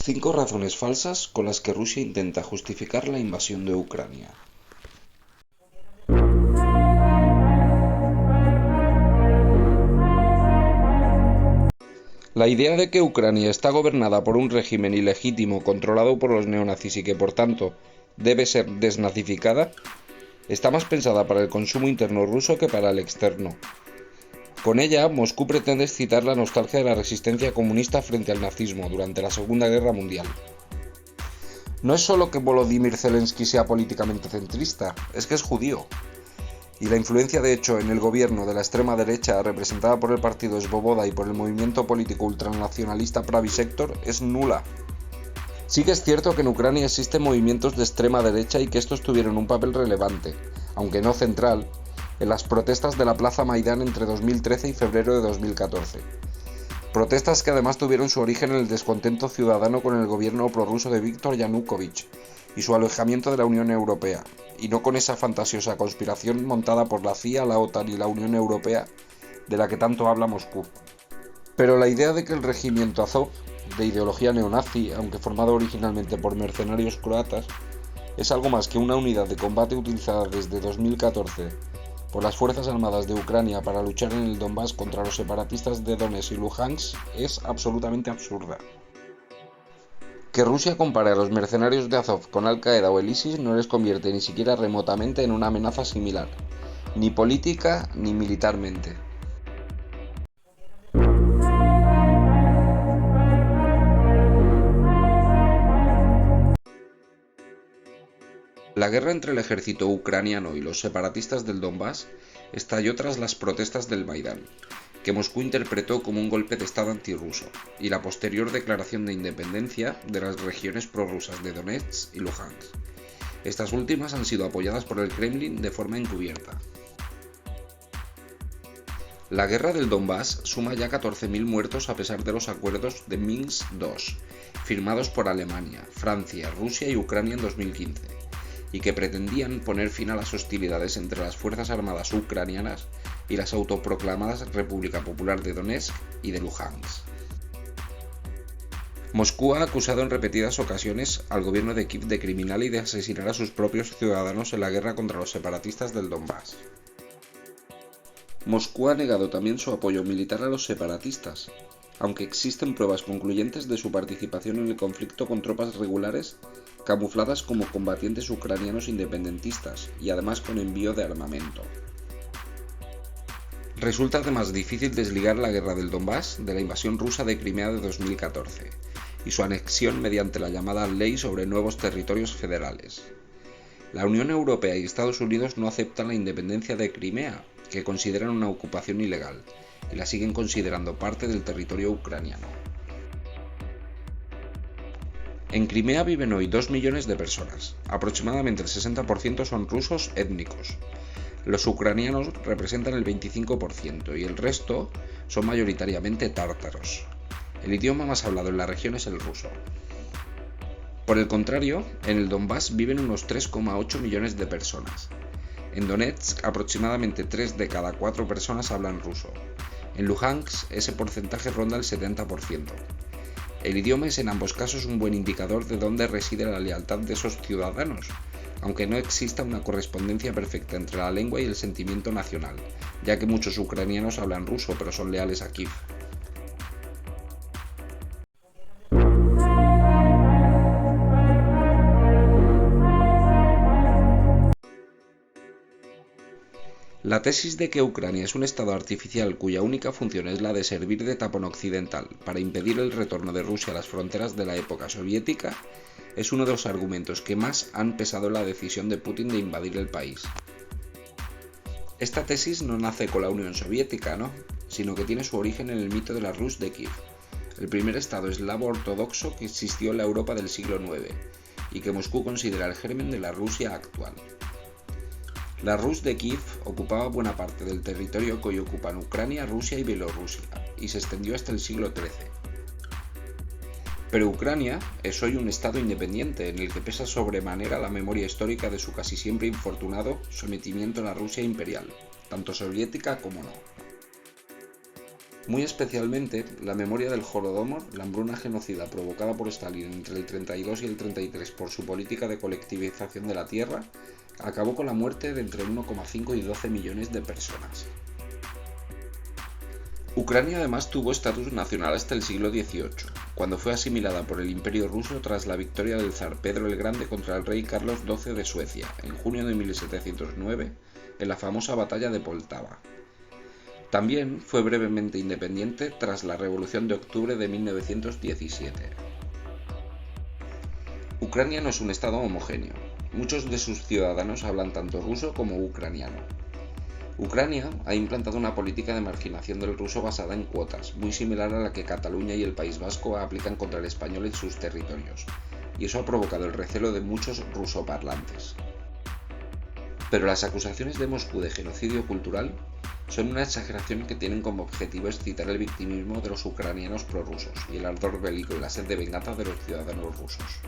5 razones falsas con las que Rusia intenta justificar la invasión de Ucrania. La idea de que Ucrania está gobernada por un régimen ilegítimo controlado por los neonazis y que por tanto debe ser desnazificada está más pensada para el consumo interno ruso que para el externo. Con ella, Moscú pretende excitar la nostalgia de la resistencia comunista frente al nazismo durante la Segunda Guerra Mundial. No es solo que Volodymyr Zelensky sea políticamente centrista, es que es judío. Y la influencia de hecho en el gobierno de la extrema derecha representada por el partido Svoboda y por el movimiento político ultranacionalista Pravy Sector es nula. Sí que es cierto que en Ucrania existen movimientos de extrema derecha y que estos tuvieron un papel relevante, aunque no central, en las protestas de la Plaza Maidán entre 2013 y febrero de 2014. Protestas que además tuvieron su origen en el descontento ciudadano con el gobierno prorruso de Viktor Yanukovych y su alejamiento de la Unión Europea, y no con esa fantasiosa conspiración montada por la CIA, la OTAN y la Unión Europea de la que tanto habla Moscú. Pero la idea de que el regimiento Azov, de ideología neonazi, aunque formado originalmente por mercenarios croatas, es algo más que una unidad de combate utilizada desde 2014 por las Fuerzas Armadas de Ucrania para luchar en el Donbass contra los separatistas de Donetsk y Luhansk es absolutamente absurda. Que Rusia compare a los mercenarios de Azov con Al-Qaeda o el ISIS no les convierte ni siquiera remotamente en una amenaza similar, ni política ni militarmente. La guerra entre el ejército ucraniano y los separatistas del Donbass estalló tras las protestas del Maidán, que Moscú interpretó como un golpe de estado antirruso, y la posterior declaración de independencia de las regiones prorrusas de Donetsk y Luhansk. Estas últimas han sido apoyadas por el Kremlin de forma encubierta. La guerra del Donbass suma ya 14.000 muertos a pesar de los acuerdos de Minsk II, firmados por Alemania, Francia, Rusia y Ucrania en 2015. Y que pretendían poner fin a las hostilidades entre las Fuerzas Armadas ucranianas y las autoproclamadas República Popular de Donetsk y de Luhansk. Moscú ha acusado en repetidas ocasiones al gobierno de Kiev de criminal y de asesinar a sus propios ciudadanos en la guerra contra los separatistas del Donbass. Moscú ha negado también su apoyo militar a los separatistas, aunque existen pruebas concluyentes de su participación en el conflicto con tropas regulares camufladas como combatientes ucranianos independentistas y además con envío de armamento. Resulta además difícil desligar la guerra del Donbass de la invasión rusa de Crimea de 2014 y su anexión mediante la llamada Ley sobre Nuevos Territorios Federales. La Unión Europea y Estados Unidos no aceptan la independencia de Crimea, que consideran una ocupación ilegal, y la siguen considerando parte del territorio ucraniano. En Crimea viven hoy 2 millones de personas, aproximadamente el 60% son rusos étnicos. Los ucranianos representan el 25% y el resto son mayoritariamente tártaros. El idioma más hablado en la región es el ruso. Por el contrario, en el Donbass viven unos 3,8 millones de personas. En Donetsk, aproximadamente 3 de cada 4 personas hablan ruso. En Luhansk, ese porcentaje ronda el 70%. El idioma es en ambos casos un buen indicador de dónde reside la lealtad de esos ciudadanos, aunque no exista una correspondencia perfecta entre la lengua y el sentimiento nacional, ya que muchos ucranianos hablan ruso pero son leales a Kiev. La tesis de que Ucrania es un estado artificial cuya única función es la de servir de tapón occidental para impedir el retorno de Rusia a las fronteras de la época soviética es uno de los argumentos que más han pesado en la decisión de Putin de invadir el país. Esta tesis no nace con la Unión Soviética, ¿no?, sino que tiene su origen en el mito de la Rus de Kiev, el primer estado eslavo ortodoxo que existió en la Europa del siglo IX y que Moscú considera el germen de la Rusia actual. La Rus de Kiev ocupaba buena parte del territorio que hoy ocupan Ucrania, Rusia y Bielorrusia, y se extendió hasta el siglo XIII. Pero Ucrania es hoy un estado independiente en el que pesa sobremanera la memoria histórica de su casi siempre infortunado sometimiento a la Rusia imperial, tanto soviética como no. Muy especialmente, la memoria del Holodomor, la hambruna genocida provocada por Stalin entre el 32 y el 33 por su política de colectivización de la tierra, acabó con la muerte de entre 1,5 y 12 millones de personas. Ucrania además tuvo estatus nacional hasta el siglo XVIII, cuando fue asimilada por el Imperio ruso tras la victoria del zar Pedro el Grande contra el rey Carlos XII de Suecia, en junio de 1709, en la famosa batalla de Poltava. También fue brevemente independiente tras la Revolución de Octubre de 1917. Ucrania no es un estado homogéneo. Muchos de sus ciudadanos hablan tanto ruso como ucraniano. Ucrania ha implantado una política de marginación del ruso basada en cuotas, muy similar a la que Cataluña y el País Vasco aplican contra el español en sus territorios, y eso ha provocado el recelo de muchos rusoparlantes. Pero las acusaciones de Moscú de genocidio cultural son una exageración que tienen como objetivo excitar el victimismo de los ucranianos prorrusos y el ardor bélico y la sed de venganza de los ciudadanos rusos.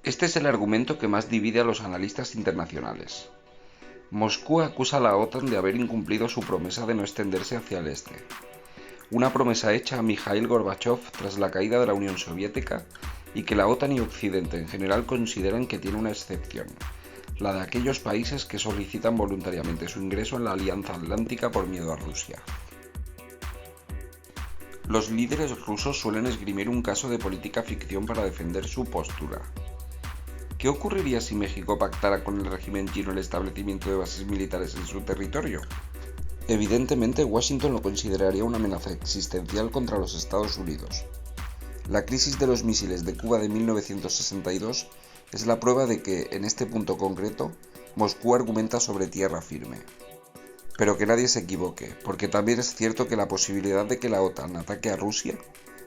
Este es el argumento que más divide a los analistas internacionales. Moscú acusa a la OTAN de haber incumplido su promesa de no extenderse hacia el este. Una promesa hecha a Mikhail Gorbachev tras la caída de la Unión Soviética y que la OTAN y Occidente en general consideran que tiene una excepción, la de aquellos países que solicitan voluntariamente su ingreso en la Alianza Atlántica por miedo a Rusia. Los líderes rusos suelen esgrimir un caso de política ficción para defender su postura. ¿Qué ocurriría si México pactara con el régimen chino el establecimiento de bases militares en su territorio? Evidentemente, Washington lo consideraría una amenaza existencial contra los Estados Unidos. La crisis de los misiles de Cuba de 1962 es la prueba de que, en este punto concreto, Moscú argumenta sobre tierra firme. Pero que nadie se equivoque, porque también es cierto que la posibilidad de que la OTAN ataque a Rusia,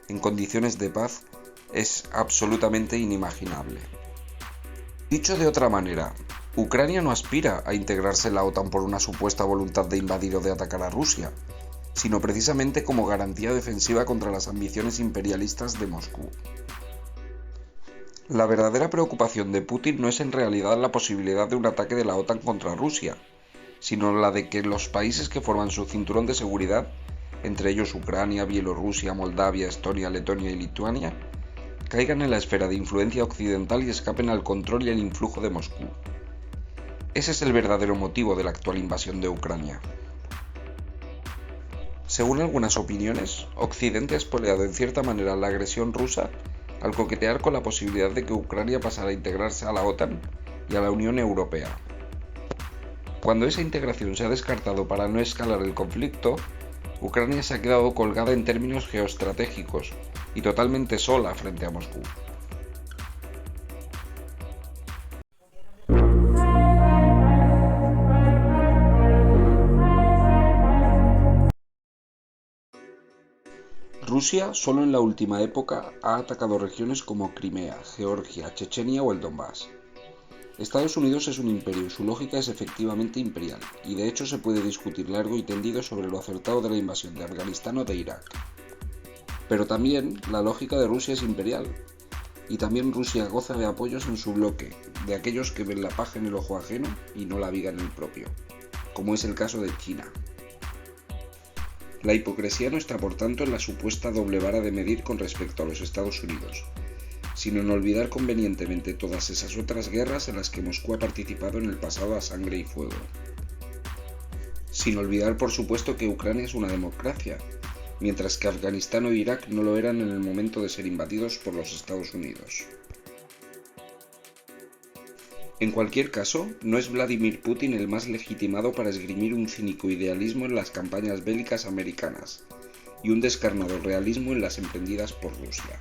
en condiciones de paz, es absolutamente inimaginable. Dicho de otra manera, Ucrania no aspira a integrarse en la OTAN por una supuesta voluntad de invadir o de atacar a Rusia, sino precisamente como garantía defensiva contra las ambiciones imperialistas de Moscú. La verdadera preocupación de Putin no es en realidad la posibilidad de un ataque de la OTAN contra Rusia, sino la de que los países que forman su cinturón de seguridad, entre ellos Ucrania, Bielorrusia, Moldavia, Estonia, Letonia y Lituania, caigan en la esfera de influencia occidental y escapen al control y al influjo de Moscú. Ese es el verdadero motivo de la actual invasión de Ucrania. Según algunas opiniones, Occidente ha espoleado en cierta manera la agresión rusa al coquetear con la posibilidad de que Ucrania pasara a integrarse a la OTAN y a la Unión Europea. Cuando esa integración se ha descartado para no escalar el conflicto, Ucrania se ha quedado colgada en términos geoestratégicos y totalmente sola frente a Moscú. Rusia solo en la última época ha atacado regiones como Crimea, Georgia, Chechenia o el Donbass. Estados Unidos es un imperio, su lógica es efectivamente imperial, y de hecho se puede discutir largo y tendido sobre lo acertado de la invasión de Afganistán o de Irak. Pero también la lógica de Rusia es imperial, y también Rusia goza de apoyos en su bloque, de aquellos que ven la paja en el ojo ajeno y no la viga en el propio, como es el caso de China. La hipocresía no está por tanto en la supuesta doble vara de medir con respecto a los Estados Unidos, sino en olvidar convenientemente todas esas otras guerras en las que Moscú ha participado en el pasado a sangre y fuego. Sin olvidar, por supuesto, que Ucrania es una democracia, mientras que Afganistán o Irak no lo eran en el momento de ser invadidos por los Estados Unidos. En cualquier caso, no es Vladimir Putin el más legitimado para esgrimir un cínico idealismo en las campañas bélicas americanas y un descarnado realismo en las emprendidas por Rusia.